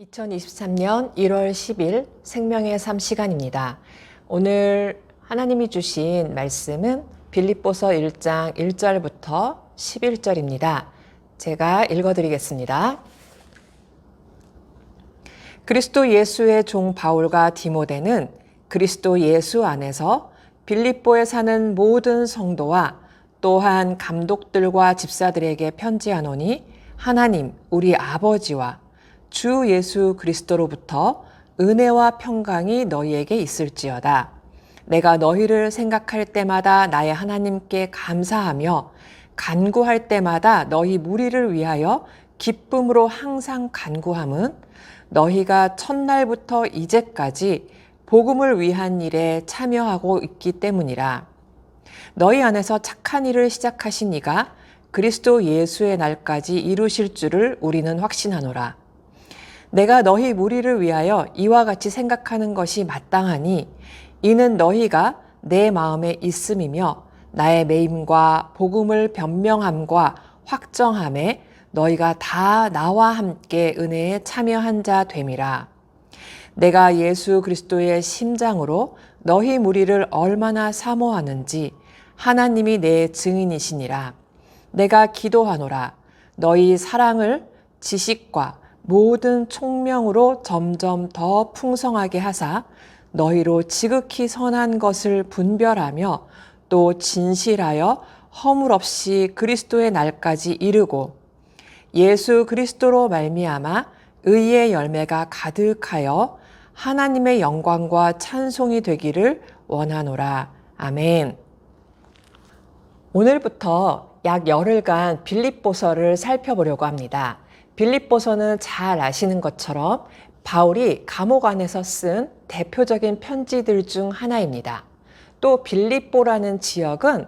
2023년 1월 10일 생명의 삶 시간입니다. 오늘 하나님이 주신 말씀은 빌립보서 1장 1절부터 11절입니다. 제가 읽어드리겠습니다. 그리스도 예수의 종 바울과 디모데는 그리스도 예수 안에서 빌립보에 사는 모든 성도와 또한 감독들과 집사들에게 편지하노니 하나님 우리 아버지와 주 예수 그리스도로부터 은혜와 평강이 너희에게 있을지어다. 내가 너희를 생각할 때마다 나의 하나님께 감사하며 간구할 때마다 너희 무리를 위하여 기쁨으로 항상 간구함은 너희가 첫날부터 이제까지 복음을 위한 일에 참여하고 있기 때문이라. 너희 안에서 착한 일을 시작하신 이가 그리스도 예수의 날까지 이루실 줄을 우리는 확신하노라. 내가 너희 무리를 위하여 이와 같이 생각하는 것이 마땅하니 이는 너희가 내 마음에 있음이며 나의 매임과 복음을 변명함과 확정함에 너희가 다 나와 함께 은혜에 참여한 자 됨이라. 내가 예수 그리스도의 심장으로 너희 무리를 얼마나 사모하는지 하나님이 내 증인이시니라. 내가 기도하노라. 너희 사랑을 지식과 모든 총명으로 점점 더 풍성하게 하사 너희로 지극히 선한 것을 분별하며 또 진실하여 허물 없이 그리스도의 날까지 이르고 예수 그리스도로 말미암아 의의 열매가 가득하여 하나님의 영광과 찬송이 되기를 원하노라. 아멘. 오늘부터 약 열흘간 빌립보서를 살펴보려고 합니다. 빌립보서는 잘 아시는 것처럼 바울이 감옥 안에서 쓴 대표적인 편지들 중 하나입니다. 또 빌립보라는 지역은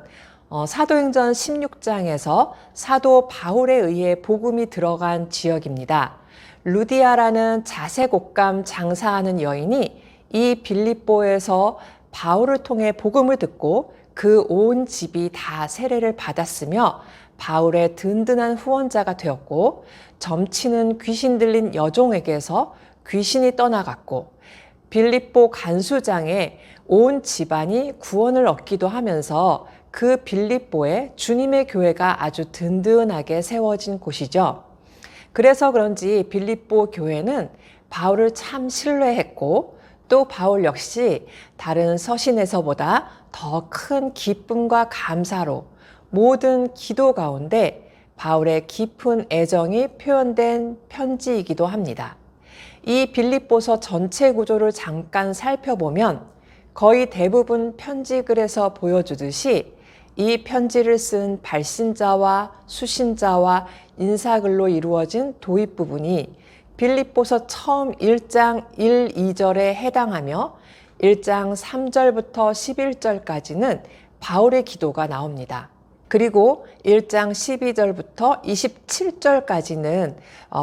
사도행전 16장에서 사도 바울에 의해 복음이 들어간 지역입니다. 루디아라는 자색 옷감 장사하는 여인이 이 빌립보에서 바울을 통해 복음을 듣고 그 온 집이 다 세례를 받았으며 바울의 든든한 후원자가 되었고 점치는 귀신 들린 여종에게서 귀신이 떠나갔고 빌립보 간수장의 온 집안이 구원을 얻기도 하면서 그 빌립보에 주님의 교회가 아주 든든하게 세워진 곳이죠. 그래서 그런지 빌립보 교회는 바울을 참 신뢰했고 또 바울 역시 다른 서신에서보다 더 큰 기쁨과 감사로 모든 기도 가운데 바울의 깊은 애정이 표현된 편지이기도 합니다. 이 빌립보서 전체 구조를 잠깐 살펴보면 거의 대부분 편지글에서 보여주듯이 이 편지를 쓴 발신자와 수신자와 인사글로 이루어진 도입 부분이 빌립보서 처음 1장 1, 2절에 해당하며 1장 3절부터 11절까지는 바울의 기도가 나옵니다. 그리고 1장 12절부터 27절까지는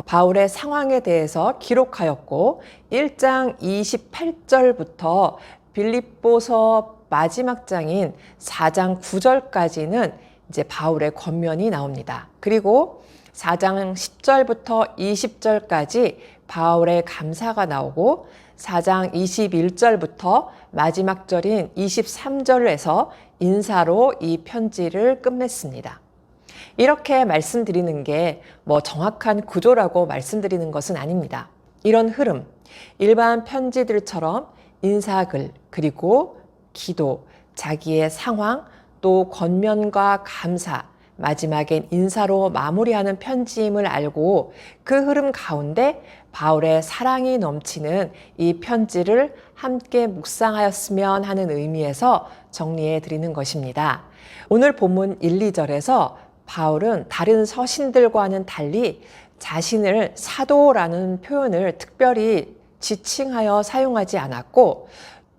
바울의 상황에 대해서 기록하였고 1장 28절부터 빌립보서 마지막 장인 4장 9절까지는 이제 바울의 권면이 나옵니다. 그리고 4장 10절부터 20절까지 바울의 감사가 나오고 4장 21절부터 마지막 절인 23절에서 인사로 이 편지를 끝맺습니다. 이렇게 말씀드리는 게 정확한 구조라고 말씀드리는 것은 아닙니다. 이런 흐름, 일반 편지들처럼 인사글, 그리고 기도, 자기의 상황, 또 권면과 감사, 마지막엔 인사로 마무리하는 편지임을 알고 그 흐름 가운데 바울의 사랑이 넘치는 이 편지를 함께 묵상하였으면 하는 의미에서 정리해 드리는 것입니다. 오늘 본문 1, 2절에서 바울은 다른 서신들과는 달리 자신을 사도라는 표현을 특별히 지칭하여 사용하지 않았고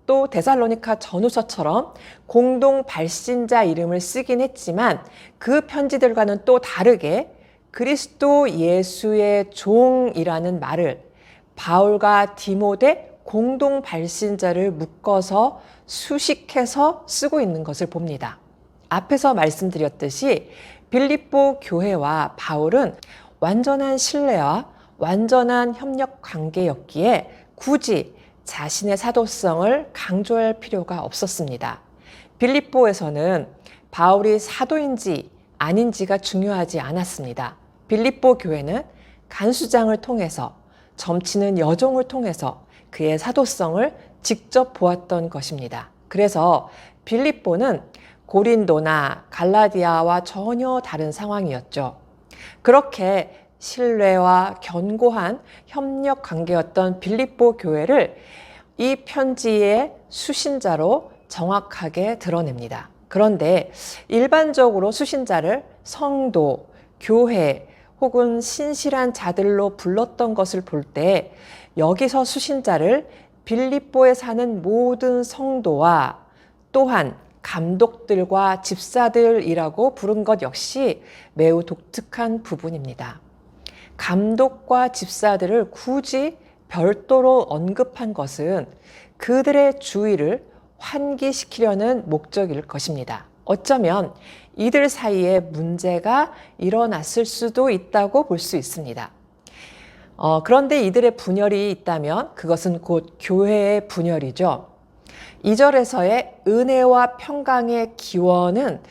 또 데살로니가 전후서처럼 공동 발신자 이름을 쓰긴 했지만 그 편지들과는 또 다르게 그리스도 예수의 종이라는 말을 바울과 디모데 공동 발신자를 묶어서 수식해서 쓰고 있는 것을 봅니다. 앞에서 말씀드렸듯이 빌립보 교회와 바울은 완전한 신뢰와 완전한 협력 관계였기에 굳이 자신의 사도성을 강조할 필요가 없었습니다. 빌립보에서는 바울이 사도인지 아닌지가 중요하지 않았습니다. 빌립보 교회는 간수장을 통해서, 점치는 여종을 통해서 그의 사도성을 직접 보았던 것입니다. 그래서 빌립보는 고린도나 갈라디아와 전혀 다른 상황이었죠. 그렇게 신뢰와 견고한 협력 관계였던 빌립보 교회를 이 편지의 수신자로 정확하게 드러냅니다. 그런데 일반적으로 수신자를 성도, 교회 혹은 신실한 자들로 불렀던 것을 볼 때 여기서 수신자를 빌립보에 사는 모든 성도와 또한 감독들과 집사들이라고 부른 것 역시 매우 독특한 부분입니다. 감독과 집사들을 굳이 별도로 언급한 것은 그들의 주의를 환기시키려는 목적일 것입니다. 어쩌면 이들 사이에 문제가 일어났을 수도 있다고 볼 수 있습니다. 그런데 이들의 분열이 있다면 그것은 곧 교회의 분열이죠. 2절에서의 은혜와 평강의 기원은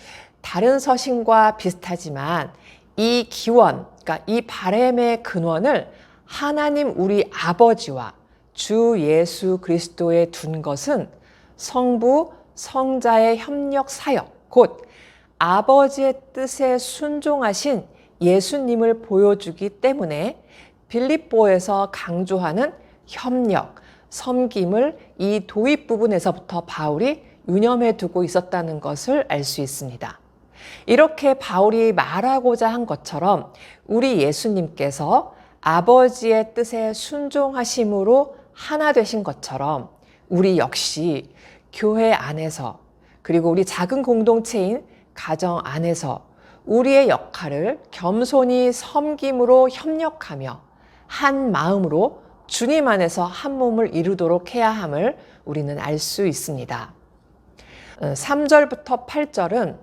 다른 서신과 비슷하지만 이 기원, 그러니까 이 바램의 근원을 하나님 우리 아버지와 주 예수 그리스도에 둔 것은 성부, 성자의 협력 사역, 곧 아버지의 뜻에 순종하신 예수님을 보여주기 때문에 빌립보에서 강조하는 협력, 섬김을 이 도입 부분에서부터 바울이 유념해 두고 있었다는 것을 알 수 있습니다. 이렇게 바울이 말하고자 한 것처럼 우리 예수님께서 아버지의 뜻에 순종하심으로 하나 되신 것처럼 우리 역시 교회 안에서 그리고 우리 작은 공동체인 가정 안에서 우리의 역할을 겸손히 섬김으로 협력하며 한 마음으로 주님 안에서 한 몸을 이루도록 해야 함을 우리는 알 수 있습니다. 3절부터 8절은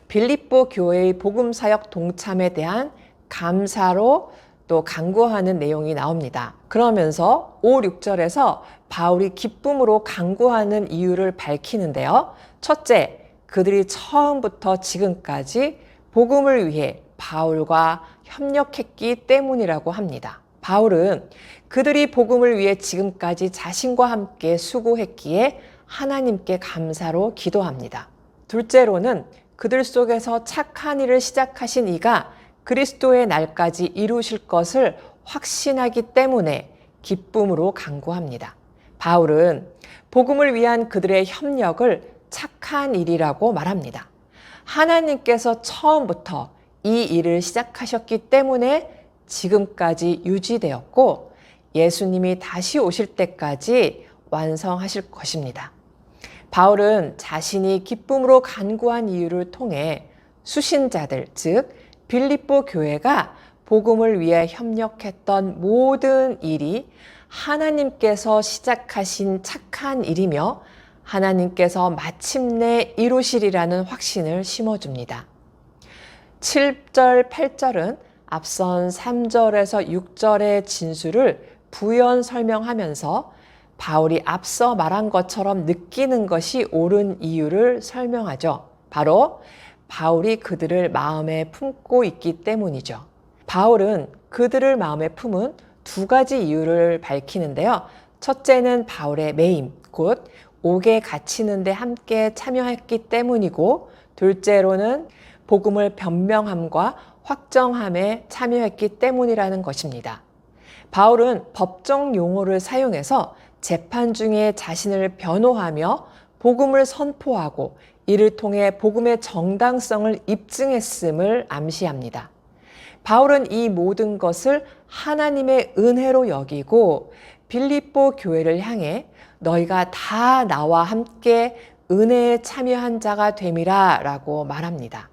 빌립보 교회의 복음사역 동참에 대한 감사로 또 간구하는 내용이 나옵니다. 그러면서 5, 6절에서 바울이 기쁨으로 간구하는 이유를 밝히는데요. 첫째, 그들이 처음부터 지금까지 복음을 위해 바울과 협력했기 때문이라고 합니다. 바울은 그들이 복음을 위해 지금까지 자신과 함께 수고했기에 하나님께 감사로 기도합니다. 둘째로는 그들 속에서 착한 일을 시작하신 이가 그리스도의 날까지 이루실 것을 확신하기 때문에 기쁨으로 간구합니다. 바울은 복음을 위한 그들의 협력을 착한 일이라고 말합니다. 하나님께서 처음부터 이 일을 시작하셨기 때문에 지금까지 유지되었고 예수님이 다시 오실 때까지 완성하실 것입니다. 바울은 자신이 기쁨으로 간구한 이유를 통해 수신자들, 즉 빌립보 교회가 복음을 위해 협력했던 모든 일이 하나님께서 시작하신 착한 일이며 하나님께서 마침내 이루시리라는 확신을 심어줍니다. 7절, 8절은 앞선 3절에서 6절의 진술을 부연 설명하면서 바울이 앞서 말한 것처럼 느끼는 것이 옳은 이유를 설명하죠. 바로 바울이 그들을 마음에 품고 있기 때문이죠. 바울은 그들을 마음에 품은 두 가지 이유를 밝히는데요. 첫째는 바울의 매임, 곧 옥에 갇히는 데 함께 참여했기 때문이고, 둘째로는 복음을 변명함과 확정함에 참여했기 때문이라는 것입니다. 바울은 법정 용어를 사용해서 재판 중에 자신을 변호하며 복음을 선포하고 이를 통해 복음의 정당성을 입증했음을 암시합니다. 바울은 이 모든 것을 하나님의 은혜로 여기고 빌립보 교회를 향해 너희가 다 나와 함께 은혜에 참여한 자가 됨이라 라고 말합니다.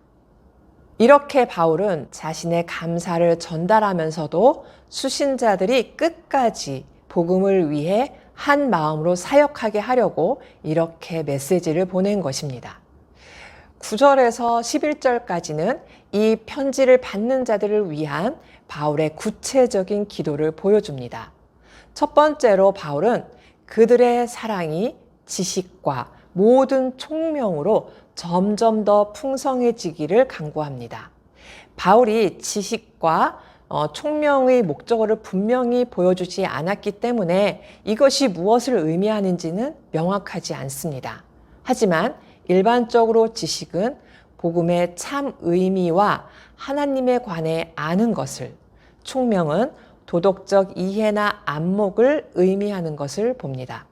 이렇게 바울은 자신의 감사를 전달하면서도 수신자들이 끝까지 복음을 위해 한 마음으로 사역하게 하려고 이렇게 메시지를 보낸 것입니다. 9절에서 11절까지는 이 편지를 받는 자들을 위한 바울의 구체적인 기도를 보여줍니다. 첫 번째로 바울은 그들의 사랑이 지식과 모든 총명으로 점점 더 풍성해지기를 간구합니다. 바울이 지식과 총명의 목적어를 분명히 보여주지 않았기 때문에 이것이 무엇을 의미하는지는 명확하지 않습니다. 하지만 일반적으로 지식은 복음의 참 의미와 하나님에 관해 아는 것을, 총명은 도덕적 이해나 안목을 의미하는 것을 봅니다.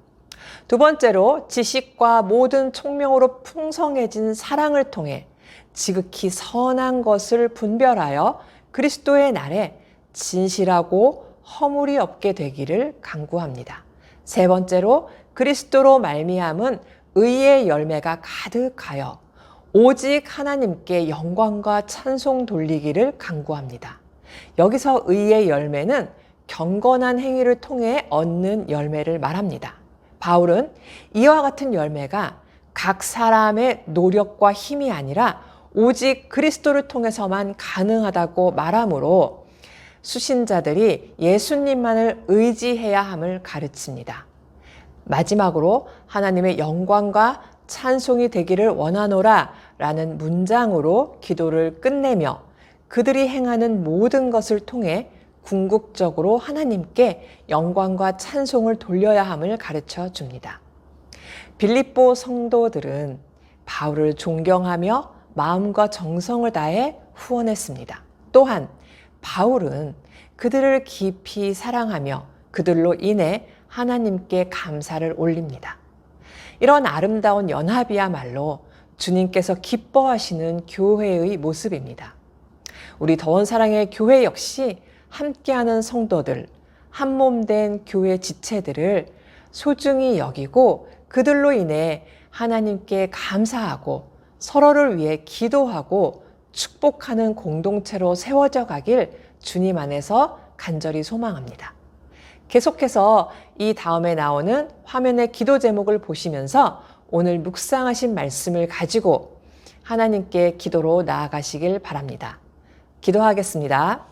두 번째로 지식과 모든 총명으로 풍성해진 사랑을 통해 지극히 선한 것을 분별하여 그리스도의 날에 진실하고 허물이 없게 되기를 간구합니다. 세 번째로 그리스도로 말미암은 의의 열매가 가득하여 오직 하나님께 영광과 찬송 돌리기를 간구합니다. 여기서 의의 열매는 경건한 행위를 통해 얻는 열매를 말합니다. 바울은 이와 같은 열매가 각 사람의 노력과 힘이 아니라 오직 그리스도를 통해서만 가능하다고 말하므로 수신자들이 예수님만을 의지해야 함을 가르칩니다. 마지막으로 하나님의 영광과 찬송이 되기를 원하노라 라는 문장으로 기도를 끝내며 그들이 행하는 모든 것을 통해 궁극적으로 하나님께 영광과 찬송을 돌려야 함을 가르쳐 줍니다. 빌립보 성도들은 바울을 존경하며 마음과 정성을 다해 후원했습니다. 또한 바울은 그들을 깊이 사랑하며 그들로 인해 하나님께 감사를 올립니다. 이런 아름다운 연합이야말로 주님께서 기뻐하시는 교회의 모습입니다. 우리 더원 사랑의 교회 역시 함께하는 성도들, 한몸된 교회 지체들을 소중히 여기고 그들로 인해 하나님께 감사하고 서로를 위해 기도하고 축복하는 공동체로 세워져 가길 주님 안에서 간절히 소망합니다. 계속해서 이 다음에 나오는 화면의 기도 제목을 보시면서 오늘 묵상하신 말씀을 가지고 하나님께 기도로 나아가시길 바랍니다. 기도하겠습니다.